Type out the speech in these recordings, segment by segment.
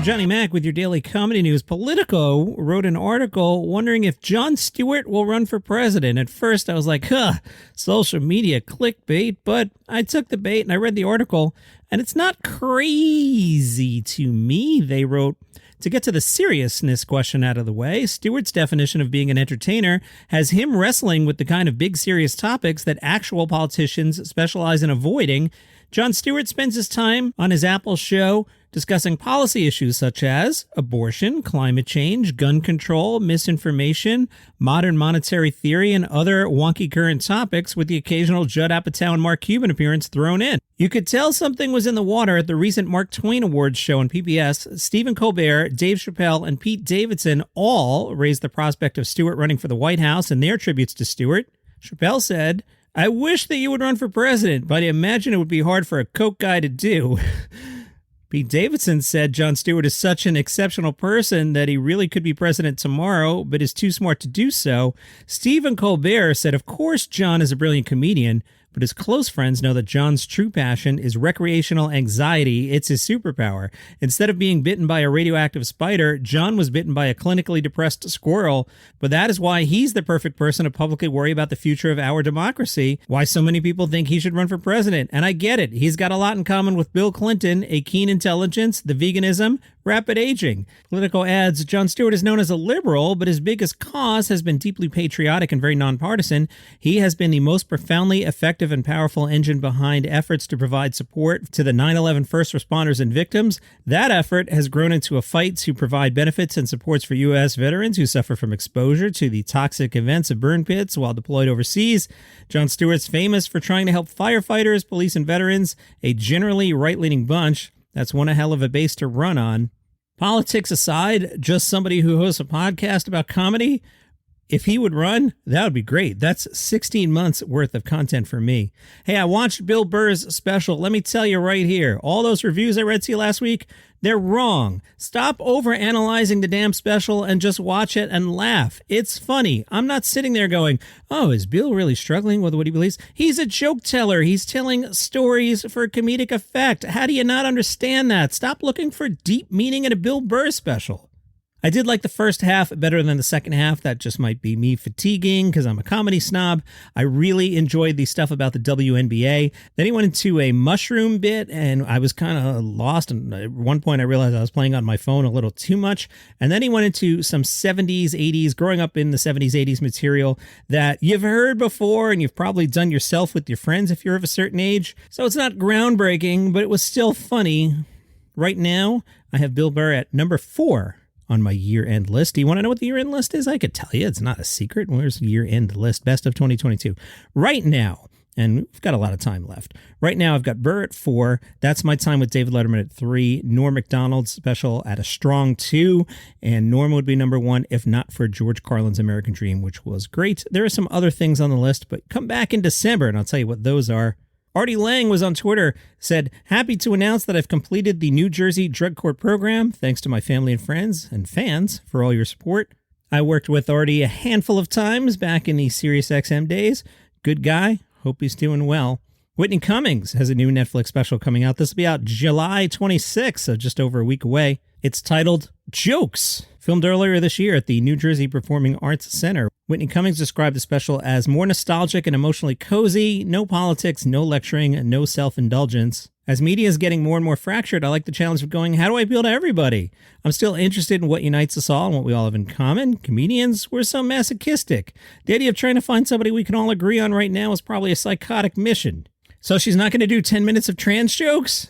Johnny Mac with your daily comedy news. Politico wrote an article wondering if Jon Stewart will run for president. At first, I was like, social media clickbait, but I took the bait and I read the article, and it's not crazy to me. They wrote, to get to the seriousness question out of the way, Stewart's definition of being an entertainer has him wrestling with the kind of big serious topics that actual politicians specialize in avoiding. Jon Stewart spends his time on his Apple show discussing policy issues such as abortion, climate change, gun control, misinformation, modern monetary theory, and other wonky current topics, with the occasional Judd Apatow and Mark Cuban appearance thrown in. You could tell something was in the water at the recent Mark Twain Awards show on PBS. Stephen Colbert, Dave Chappelle, and Pete Davidson all raised the prospect of Stewart running for the White House in their tributes to Stewart. Chappelle said, "I wish that you would run for president, but I imagine it would be hard for a Coke guy to do." Pete Davidson said Jon Stewart is such an exceptional person that he really could be president tomorrow, but is too smart to do so. Stephen Colbert said, of course, Jon is a brilliant comedian, but his close friends know that Jon's true passion is recreational anxiety. It's his superpower. Instead of being bitten by a radioactive spider, Jon was bitten by a clinically depressed squirrel. But that is why he's the perfect person to publicly worry about the future of our democracy, why so many people think he should run for president. And I get it. He's got a lot in common with Bill Clinton, a keen intelligence, the veganism, rapid aging. Politico adds, Jon Stewart is known as a liberal, but his biggest cause has been deeply patriotic and very nonpartisan. He has been the most profoundly effective and powerful engine behind efforts to provide support to the 9/11 first responders and victims. That effort has grown into a fight to provide benefits and supports for U.S. veterans who suffer from exposure to the toxic events of burn pits while deployed overseas. Jon Stewart's famous for trying to help firefighters, police, and veterans, a generally right-leaning bunch. That's one hell of a base to run on. Politics aside, just somebody who hosts a podcast about comedy, if he would run, that would be great. That's 16 months worth of content for me. Hey, I watched Bill Burr's special. Let me tell you right here, all those reviews I read to you last week, they're wrong. Stop overanalyzing the damn special and just watch it and laugh. It's funny. I'm not sitting there going, oh, is Bill really struggling with what he believes? He's a joke teller. He's telling stories for comedic effect. How do you not understand that? Stop looking for deep meaning in a Bill Burr special. I did like the first half better than the second half. That just might be me fatiguing because I'm a comedy snob. I really enjoyed the stuff about the WNBA. Then he went into a mushroom bit, and I was kind of lost. And at one point, I realized I was playing on my phone a little too much. And then he went into some 70s, 80s, growing up in the 70s, 80s material that you've heard before and you've probably done yourself with your friends if you're of a certain age. So it's not groundbreaking, but it was still funny. Right now, I have Bill Burr at number 4 on my year-end list. Do you want to know what the year-end list is? I could tell you. It's not a secret. Where's the year-end list? Best of 2022. Right now, and we've got a lot of time left. Right now, I've got Burr at 4. That's my time with David Letterman at 3. Norm Macdonald's special at a strong 2. And Norm would be number 1 if not for George Carlin's American Dream, which was great. There are some other things on the list, but come back in December and I'll tell you what those are. Artie Lang was on Twitter, said, happy to announce that I've completed the New Jersey Drug Court program. Thanks to my family and friends and fans for all your support. I worked with Artie a handful of times back in the SiriusXM days. Good guy. Hope he's doing well. Whitney Cummings has a new Netflix special coming out. This will be out July 26th, so just over a week away. It's titled Jokes, filmed earlier this year at the New Jersey Performing Arts Center. Whitney Cummings described the special as more nostalgic and emotionally cozy, no politics, no lecturing, and no self-indulgence. As media is getting more and more fractured, I like the challenge of going, how do I appeal to everybody? I'm still interested in what unites us all and what we all have in common. Comedians, we're so masochistic. The idea of trying to find somebody we can all agree on right now is probably a psychotic mission. So she's not going to do 10 minutes of trans jokes?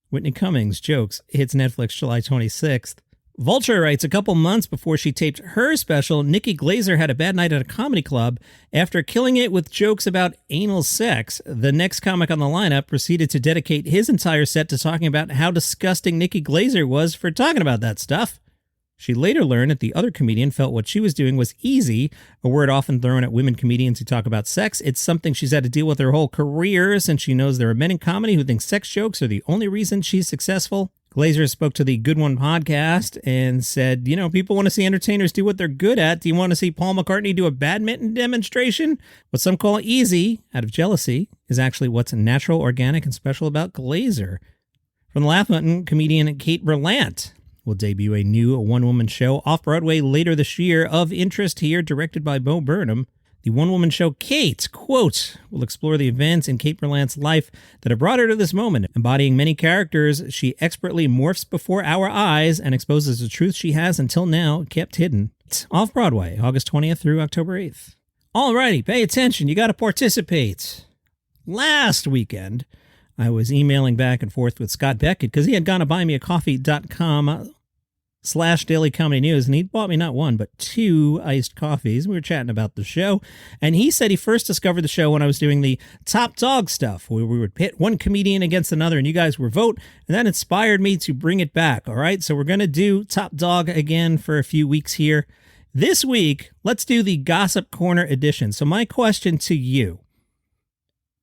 Whitney Cummings, Jokes, hits Netflix July 26th. Vulture writes, a couple months before she taped her special, Nikki Glaser had a bad night at a comedy club. After killing it with jokes about anal sex, the next comic on the lineup proceeded to dedicate his entire set to talking about how disgusting Nikki Glaser was for talking about that stuff. She later learned that the other comedian felt what she was doing was easy, a word often thrown at women comedians who talk about sex. It's something she's had to deal with her whole career, since she knows there are men in comedy who think sex jokes are the only reason she's successful. Glaser spoke to the Good One podcast and said, you know, people want to see entertainers do what they're good at. Do you want to see Paul McCartney do a badminton demonstration? What some call easy, out of jealousy, is actually what's natural, organic, and special about Glaser. From the Laugh Button, comedian Kate Berlant will debut a new one-woman show off-Broadway later this year. Of interest here, directed by Bo Burnham. The one-woman show Kate, quote, will explore the events in Kate Berlant's life that have brought her to this moment. Embodying many characters, she expertly morphs before our eyes and exposes the truth she has until now kept hidden. It's off-Broadway, August 20th through October 8th. Alrighty, pay attention. You got to participate. Last weekend, I was emailing back and forth with Scott Beckett because he had gone to buymeacoffee.com/Daily Comedy News, and he bought me not one, but 2 iced coffees. We were chatting about the show, and he said he first discovered the show when I was doing the Top Dog stuff, where we would pit one comedian against another, and you guys would vote, and that inspired me to bring it back, all right? So we're going to do Top Dog again for a few weeks here. This week, let's do the Gossip Corner edition. So my question to you,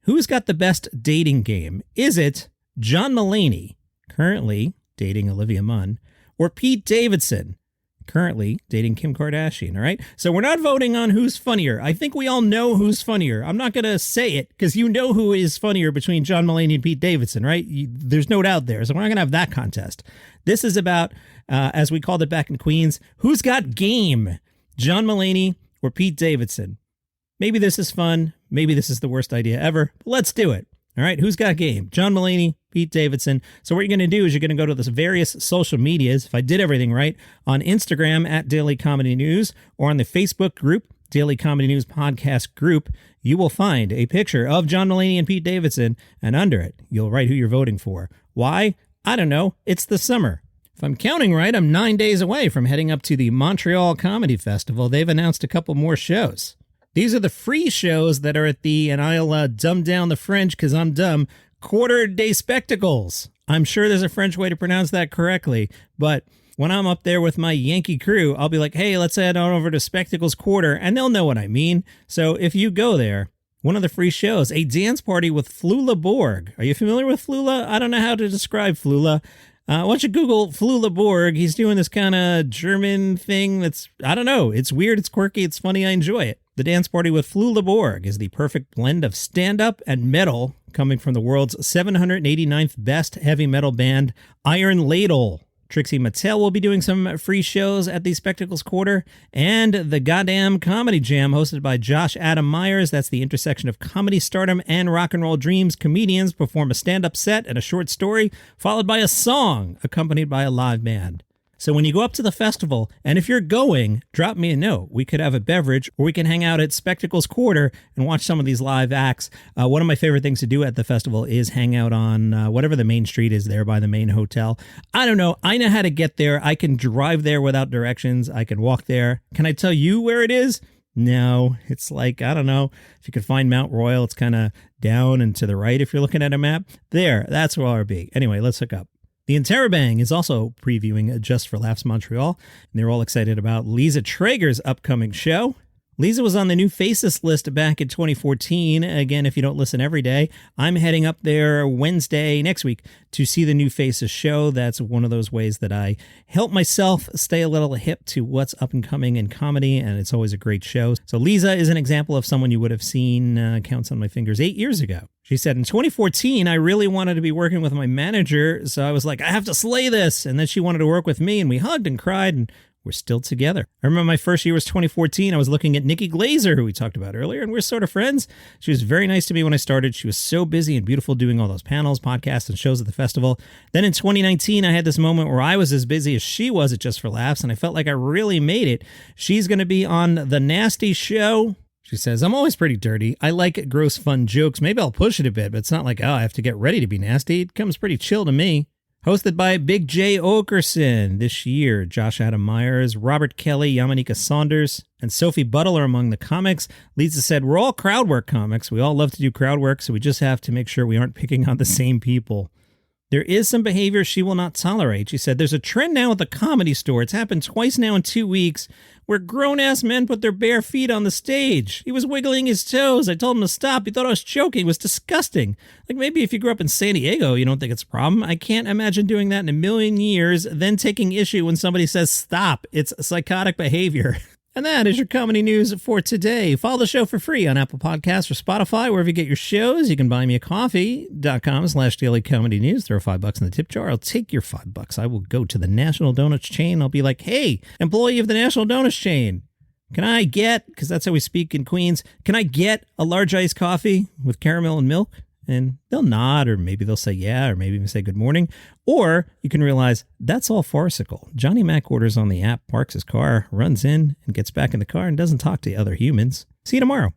who's got the best dating game? Is it John Mulaney, currently dating Olivia Munn, or Pete Davidson, currently dating Kim Kardashian, all right? So we're not voting on who's funnier. I think we all know who's funnier. I'm not going to say it because you know who is funnier between John Mulaney and Pete Davidson, right? There's no doubt there. So we're not going to have that contest. This is about, as we called it back in Queens, who's got game? John Mulaney or Pete Davidson? Maybe this is fun. Maybe this is the worst idea ever. But let's do it. All right, who's got game? John Mulaney, Pete Davidson. So what you're going to do is you're going to go to the various social medias, if I did everything right, on Instagram at Daily Comedy News, or on the Facebook group, Daily Comedy News Podcast Group. You will find a picture of John Mulaney and Pete Davidson, and under it, you'll write who you're voting for. Why? I don't know. It's the summer. If I'm counting right, I'm 9 days away from heading up to the Montreal Comedy Festival. They've announced a couple more shows. These are the free shows that are at the, and I'll dumb down the French because I'm dumb, Quarter des Spectacles. I'm sure there's a French way to pronounce that correctly, but when I'm up there with my Yankee crew, I'll be like, hey, let's head on over to Spectacles Quarter, and they'll know what I mean. So if you go there, one of the free shows, a dance party with Flula Borg. Are you familiar with Flula? I don't know how to describe Flula. Why don't you Google Flula Borg? He's doing this kind of German thing that's, I don't know, it's weird, it's quirky, it's funny, I enjoy it. The Dance Party with Flula Borg is the perfect blend of stand-up and metal, coming from the world's 789th best heavy metal band, Iron Ladle. Trixie Mattel will be doing some free shows at the Spectacles Quarter, and the Goddamn Comedy Jam, hosted by Josh Adam Myers. That's the intersection of comedy stardom and rock and roll dreams. Comedians perform a stand-up set and a short story, followed by a song, accompanied by a live band. So when you go up to the festival, and if you're going, drop me a note. We could have a beverage, or we can hang out at Spectacles Quarter and watch some of these live acts. One of my favorite things to do at the festival is hang out on whatever the main street is there by the main hotel. I don't know. I know how to get there. I can drive there without directions. I can walk there. Can I tell you where it is? No, it's like, I don't know. If you could find Mount Royal, it's kind of down and to the right if you're looking at a map. There, that's where I'll be. Anyway, let's hook up. The Interrobang is also previewing Just for Laughs Montreal, and they're all excited about Liza Treyger's upcoming show. Liza was on the New Faces list back in 2014. Again, if you don't listen every day, I'm heading up there Wednesday next week to see the New Faces show. That's one of those ways that I help myself stay a little hip to what's up and coming in comedy, and it's always a great show. So Liza is an example of someone you would have seen, counts on my fingers, 8 years ago. She said, in 2014, I really wanted to be working with my manager, so I was like, I have to slay this. And then she wanted to work with me, and we hugged and cried, and we're still together. I remember my first year was 2014. I was looking at Nikki Glazer, who we talked about earlier, and we're sort of friends. She was very nice to me when I started. She was so busy and beautiful doing all those panels, podcasts, and shows at the festival. Then in 2019, I had this moment where I was as busy as she was at Just for Laughs, and I felt like I really made it. She's going to be on The Nasty Show. She says, I'm always pretty dirty. I like gross, fun jokes. Maybe I'll push it a bit, but it's not like, I have to get ready to be nasty. It comes pretty chill to me. Hosted by Big J. Okerson this year, Josh Adam Myers, Robert Kelly, Yamanika Saunders, and Sophie Buttle are among the comics. Lisa said, we're all crowd work comics. We all love to do crowd work, so we just have to make sure we aren't picking on the same people. There is some behavior she will not tolerate. She said, there's a trend now at the Comedy Store. It's happened twice now in 2 weeks where grown-ass men put their bare feet on the stage. He was wiggling his toes. I told him to stop. He thought I was joking. It was disgusting. Like maybe if you grew up in San Diego, you don't think it's a problem. I can't imagine doing that in a million years, then taking issue when somebody says stop. It's psychotic behavior. And that is your comedy news for today. Follow the show for free on Apple Podcasts or Spotify, wherever you get your shows. You can buy me a coffee.com/daily comedy news. Throw $5 in the tip jar. I'll take your $5. I will go to the National Donuts chain. I'll be like, hey, employee of the National Donuts chain, can I get, because that's how we speak in Queens, can I get a large iced coffee with caramel and milk? And they'll nod, or maybe they'll say yeah, or maybe even say good morning. Or you can realize that's all farcical. Johnny Mac orders on the app, parks his car, runs in, and gets back in the car and doesn't talk to other humans. See you tomorrow.